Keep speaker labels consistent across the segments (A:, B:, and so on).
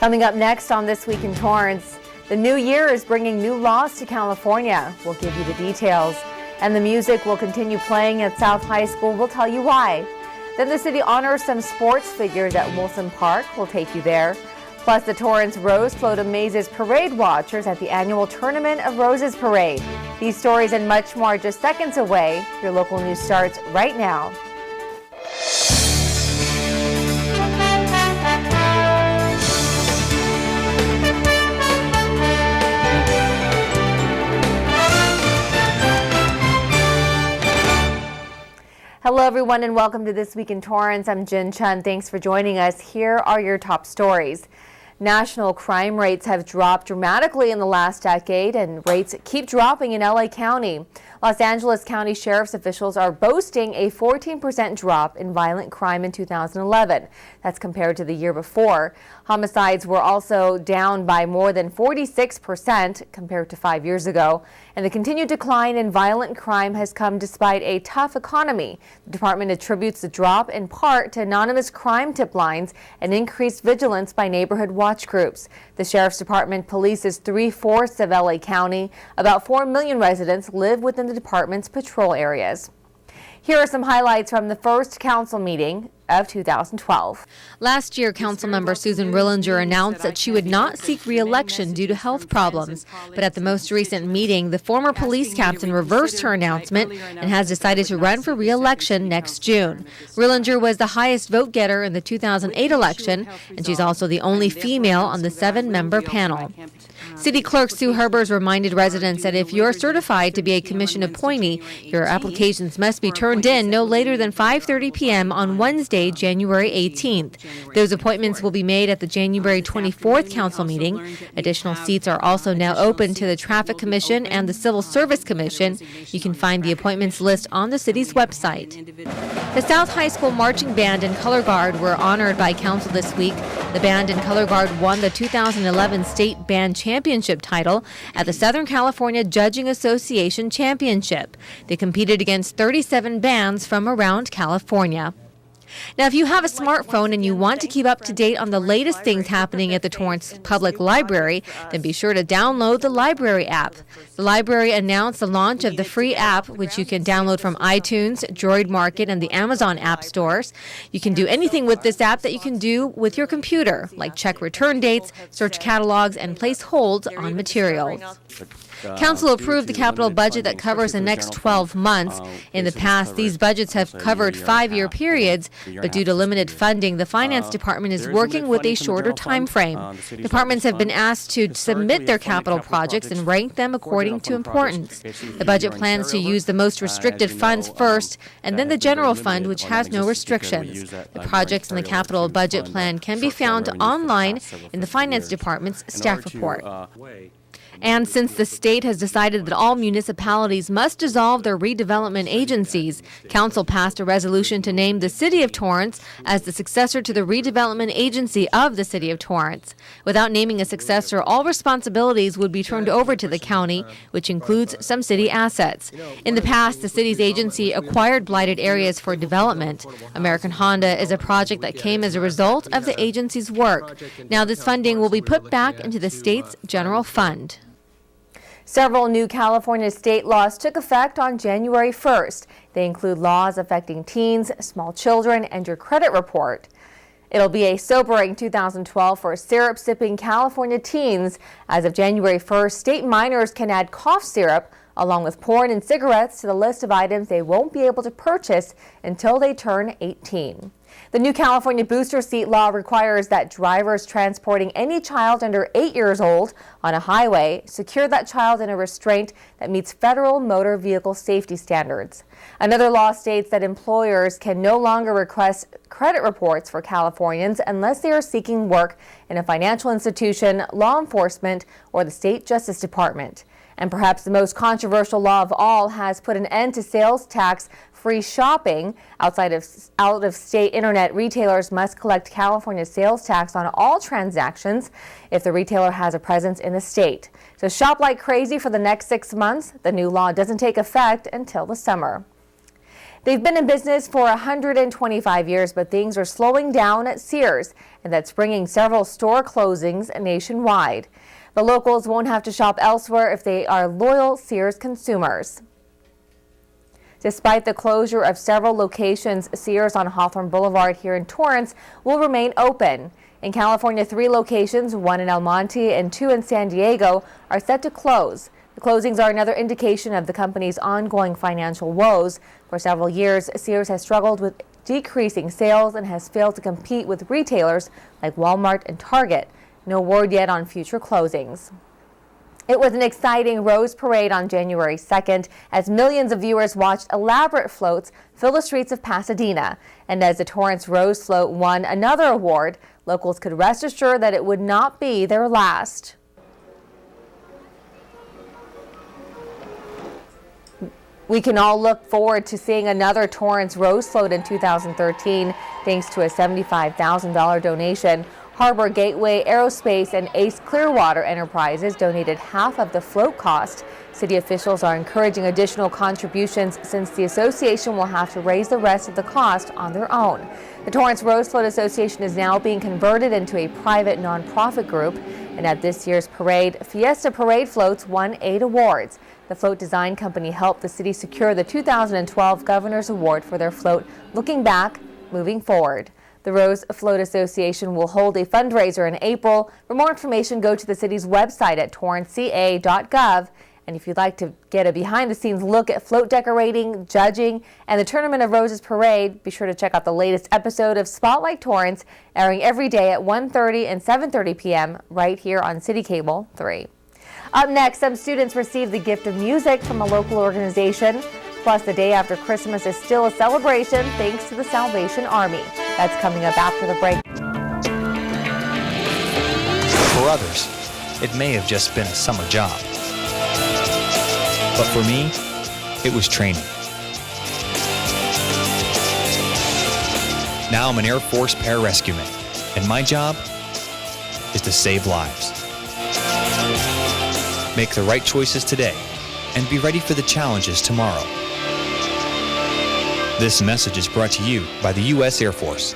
A: Coming up next on This Week in Torrance, the new year is bringing new laws to California. We'll give you the details. And the music will continue playing at South High School. We'll tell you why. Then the city honors some sports figures at Wilson Park. We'll take you there. Plus, the Torrance Rose Float amazes parade watchers at the annual Tournament of Roses Parade. These stories and much more just seconds away. Your local news starts right now. Hello everyone and welcome to This Week in Torrance. I'm Jin Chun. Thanks for joining us. Here are your top stories. National crime rates have dropped dramatically in the last decade and rates keep dropping in LA County. Los Angeles County Sheriff's officials are boasting a 14% drop in violent crime in 2011. That's compared to the year before. Homicides were also down by more than 46% compared to 5 years ago. And the continued decline in violent crime has come despite a tough economy. The department attributes the drop in part to anonymous crime tip lines and increased vigilance by neighborhood watch groups. The Sheriff's Department polices 3/4 of LA County. About 4 million residents live within the department's patrol areas. Here are some highlights from the first council meeting of 2012. Last year, Councilmember Susan Rillinger announced that she would not seek re-election due to health problems. But at the most recent meeting, the former police captain reversed her announcement and has decided to run for re-election next June. Rillinger was the highest vote getter in the 2008 election, and she's also the only female on the 7-member panel. City Clerk Sue Herbers reminded residents that if you're certified to be a commission appointee, your applications must be turned in no later than 5:30 p.m. on Wednesday, January 18th. Those appointments will be made at the January 24th council meeting. Additional seats are also now open to the Traffic Commission and the Civil Service Commission. You can find the appointments list on the city's website. The South High School Marching Band and Color Guard were honored by council this week. The band and Color Guard won the 2011 State Band Championship title at the Southern California Judging Association Championship. They competed against 37 bands from around California. Now, if you have a smartphone and you want to keep up to date on the latest things happening at the Torrance Public Library, then be sure to download the library app. The library announced the launch of the free app, which you can download from iTunes, Droid Market, and the Amazon app stores. You can do anything with this app that you can do with your computer, like check return dates, search catalogs, and place holds on materials. Council approved the capital budget that covers the next 12 months. In the past, these budgets have covered 5-year periods, but due to limited funding, the Finance Department is working with a shorter time frame. Departments have been asked to submit their capital projects and rank them according to importance. The budget plans to use the most restricted funds first, and then the general fund, which has no restrictions. The projects in the capital budget plan can be found online in the Finance Department's staff report. And since the state has decided that all municipalities must dissolve their redevelopment agencies, Council passed a resolution to name the City of Torrance as the successor to the redevelopment agency of the City of Torrance. Without naming a successor, all responsibilities would be turned over to the county, which includes some city assets. In the past, the city's agency acquired blighted areas for development. American Honda is a project that came as a result of the agency's work. Now this funding will be put back into the state's general fund. Several new California state laws took effect on January 1st. They include laws affecting teens, small children, and your credit report. It'll be a sobering 2012 for syrup-sipping California teens. As of January 1st, state minors can add cough syrup along with porn and cigarettes to the list of items they won't be able to purchase until they turn 18. The new California booster seat law requires that drivers transporting any child under 8 years old on a highway secure that child in a restraint that meets federal motor vehicle safety standards. Another law states that employers can no longer request credit reports for Californians unless they are seeking work in a financial institution, law enforcement, or the state Justice Department. And perhaps the most controversial law of all has put an end to sales tax free shopping. Out-of-state internet retailers must collect California sales tax on all transactions if the retailer has a presence in the state. So shop like crazy for the next 6 months. The new law doesn't take effect until the summer. They've been in business for 125 years, but things are slowing down at Sears, and that's bringing several store closings nationwide. The locals won't have to shop elsewhere if they are loyal Sears consumers. Despite the closure of several locations, Sears on Hawthorne Boulevard here in Torrance will remain open. In California, 3 locations, 1 in El Monte and 2 in San Diego, are set to close. The closings are another indication of the company's ongoing financial woes. For several years, Sears has struggled with decreasing sales and has failed to compete with retailers like Walmart and Target. No word yet on future closings. It was an exciting Rose Parade on January 2nd as millions of viewers watched elaborate floats fill the streets of Pasadena. And as the Torrance Rose Float won another award, locals could rest assured that it would not be their last. We can all look forward to seeing another Torrance Rose Float in 2013 thanks to a $75,000 donation. Harbor Gateway Aerospace and Ace Clearwater Enterprises donated half of the float cost. City officials are encouraging additional contributions since the association will have to raise the rest of the cost on their own. The Torrance Rose Float Association is now being converted into a private nonprofit group, and at this year's parade, Fiesta Parade floats won 8 awards. The float design company helped the city secure the 2012 Governor's Award for their float, Looking Back, Moving Forward. The Rose Float Association will hold a fundraiser in April. For more information, go to the city's website at torranceca.gov. And if you'd like to get a behind-the-scenes look at float decorating, judging, and the Tournament of Roses Parade, be sure to check out the latest episode of Spotlight Torrance, airing every day at 1:30 and 7:30 p.m. right here on CitiCABLE 3. Up next, some students received the gift of music from a local organization. Plus, the day after Christmas is still a celebration thanks to the Salvation Army. That's coming up after the break.
B: For others, it may have just been a summer job. But for me, it was training. Now I'm an Air Force pararescueman, and my job is to save lives. Make the right choices today and be ready for the challenges tomorrow. This message is brought to you by the U.S. Air Force.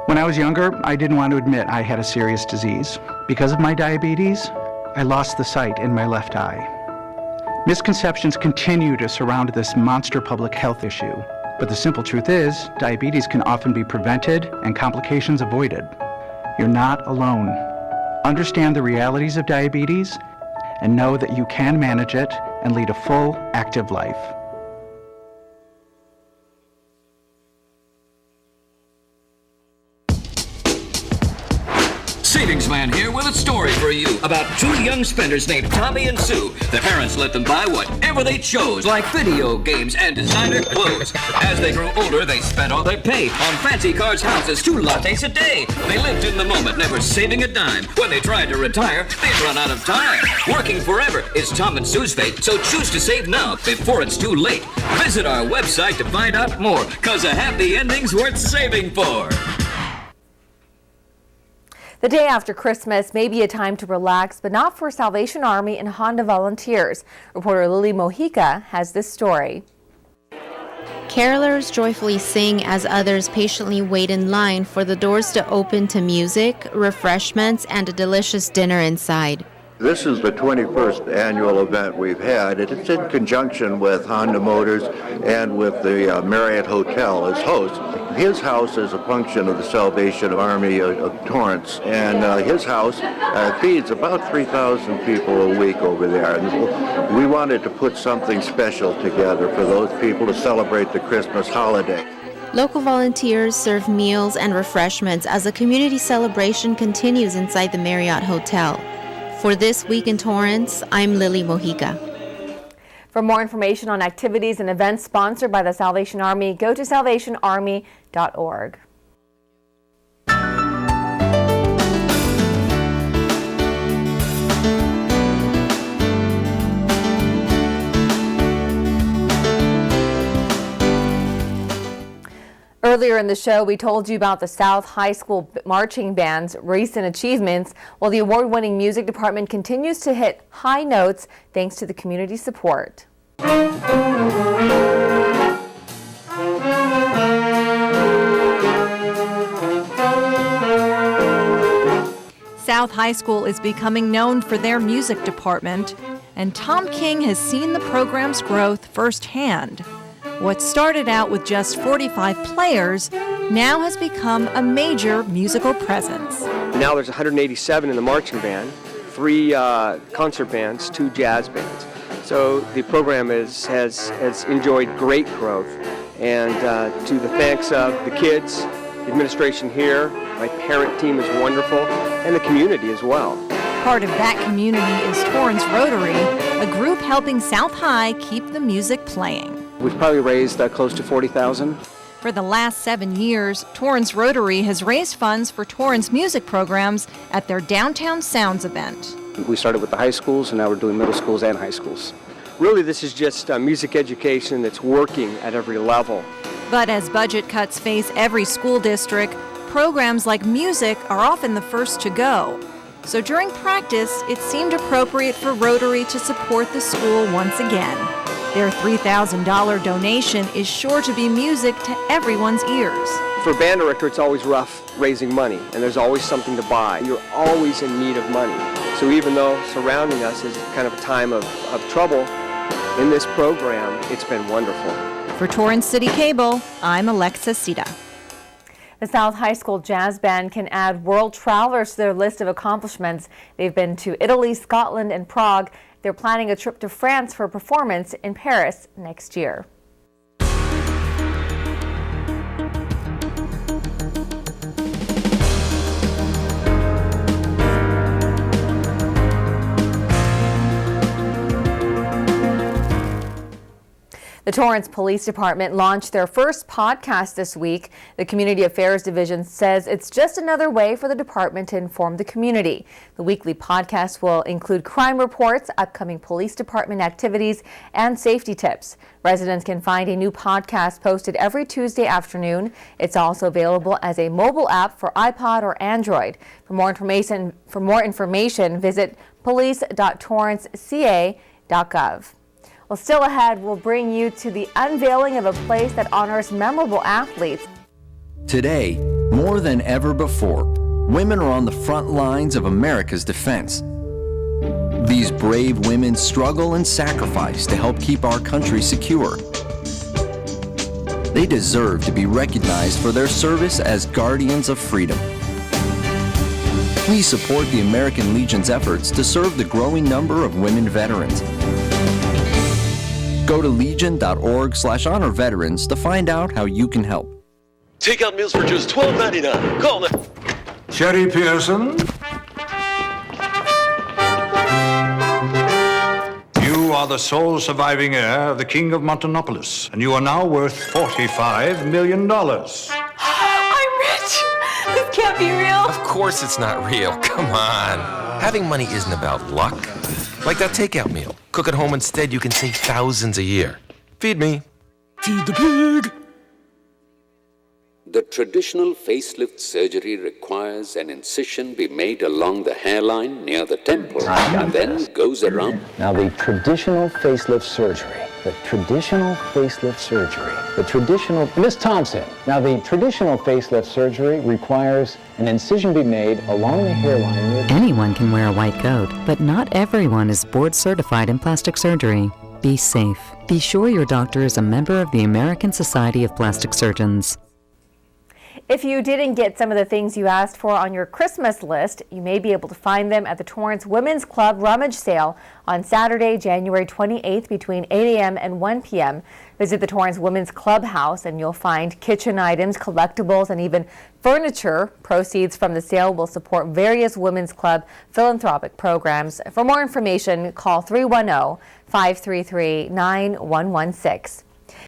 C: When I was younger, I didn't want to admit I had a serious disease. Because of my diabetes, I lost the sight in my left eye. Misconceptions continue to surround this monster public health issue. But the simple truth is, diabetes can often be prevented and complications avoided. You're not alone. Understand the realities of diabetes and know that you can manage it and lead a full, active life.
D: Savings Man here with a story for you about 2 young spenders named Tommy and Sue. Their parents let them buy whatever they chose, like video games and designer clothes. As they grew older, they spent all their pay on fancy cars, houses, 2 lattes a day. They lived in the moment, never saving a dime. When they tried to retire, they'd run out of time. Working forever is Tom and Sue's fate, so choose to save now before it's too late. Visit our website to find out more, 'cause a happy ending's worth saving for.
A: The day after Christmas may be a time to relax, but not for Salvation Army and Honda volunteers. Reporter Lily Mojica has this story.
E: Carolers joyfully sing as others patiently wait in line for the doors to open to music, refreshments, and a delicious dinner inside.
F: This is the 21st annual event we've had. It's in conjunction with Honda Motors and with the Marriott Hotel as hosts. His house is a function of the Salvation Army of Torrance, and his house feeds about 3,000 people a week over there. And we wanted to put something special together for those people to celebrate the Christmas holiday.
E: Local volunteers serve meals and refreshments as the community celebration continues inside the Marriott Hotel. For This Week in Torrance, I'm Lily Mojica.
A: For more information on activities and events sponsored by the Salvation Army, go to salvationarmy.org. Earlier in the show, we told you about the South High School Marching Band's recent achievements, while the award-winning music department continues to hit high notes thanks to the community support.
G: South High School is becoming known for their music department, and Tom King has seen the program's growth firsthand. What started out with just 45 players now has become a major musical presence.
H: Now there's 187 in the marching band, 3 concert bands, 2 jazz bands. So the program has enjoyed great growth, and to the thanks of the kids, the administration here, my parent team is wonderful, and the community as well.
G: Part of that community is Torrance Rotary, a group helping South High keep the music playing.
H: We've probably raised close to $40,000.
G: For the last 7 years, Torrance Rotary has raised funds for Torrance music programs at their Downtown Sounds event.
H: We started with the high schools, and now we're doing middle schools and high schools. Really, this is just music education that's working at every level.
G: But as budget cuts face every school district, programs like music are often the first to go. So during practice, it seemed appropriate for Rotary to support the school once again. Their $3,000 donation is sure to be music to everyone's ears.
H: For a band director, it's always rough raising money, and there's always something to buy. You're always in need of money. So even though surrounding us is kind of a time of trouble, in this program, it's been wonderful.
G: For Torrance CitiCABLE, I'm Alexa Sita.
A: The South High School Jazz Band can add world travelers to their list of accomplishments. They've been to Italy, Scotland, and Prague. They're planning a trip to France for a performance in Paris next year. The Torrance Police Department launched their first podcast this week. The Community Affairs Division says it's just another way for the department to inform the community. The weekly podcast will include crime reports, upcoming police department activities, and safety tips. Residents can find a new podcast posted every Tuesday afternoon. It's also available as a mobile app for iPod or Android. For more information, visit police.torranceca.gov. Well, still ahead, we'll bring you to the unveiling of a place that honors memorable athletes.
I: Today, more than ever before, women are on the front lines of America's defense. These brave women struggle and sacrifice to help keep our country secure. They deserve to be recognized for their service as guardians of freedom. Please support the American Legion's efforts to serve the growing number of women veterans. Go to legion.org/honor veterans to find out how you can help.
J: Take out meals for just $12.99. Call now.
K: Sherry Pearson. You are the sole surviving heir of the King of Montanopolis, and you are now worth $45 million.
L: I'm rich! This can't be real.
J: Of course it's not real. Come on. Having money isn't about luck. Like that takeout meal. Cook at home instead, you can save thousands a year. Feed me. Feed the pig.
M: The traditional facelift surgery requires an incision be made along the hairline near the temple and then goes around.
N: Now the traditional facelift surgery. Miss Thompson. Now the traditional facelift surgery requires an incision be made along the hairline.
O: Anyone can wear a white coat, but not everyone is board certified in plastic surgery. Be safe. Be sure your doctor is a member of the American Society of Plastic Surgeons.
A: If you didn't get some of the things you asked for on your Christmas list, you may be able to find them at the Torrance Women's Club Rummage Sale on Saturday, January 28th between 8 a.m. and 1 p.m. Visit the Torrance Women's Clubhouse and you'll find kitchen items, collectibles, and even furniture. Proceeds from the sale will support various Women's Club philanthropic programs. For more information, call 310-533-9116.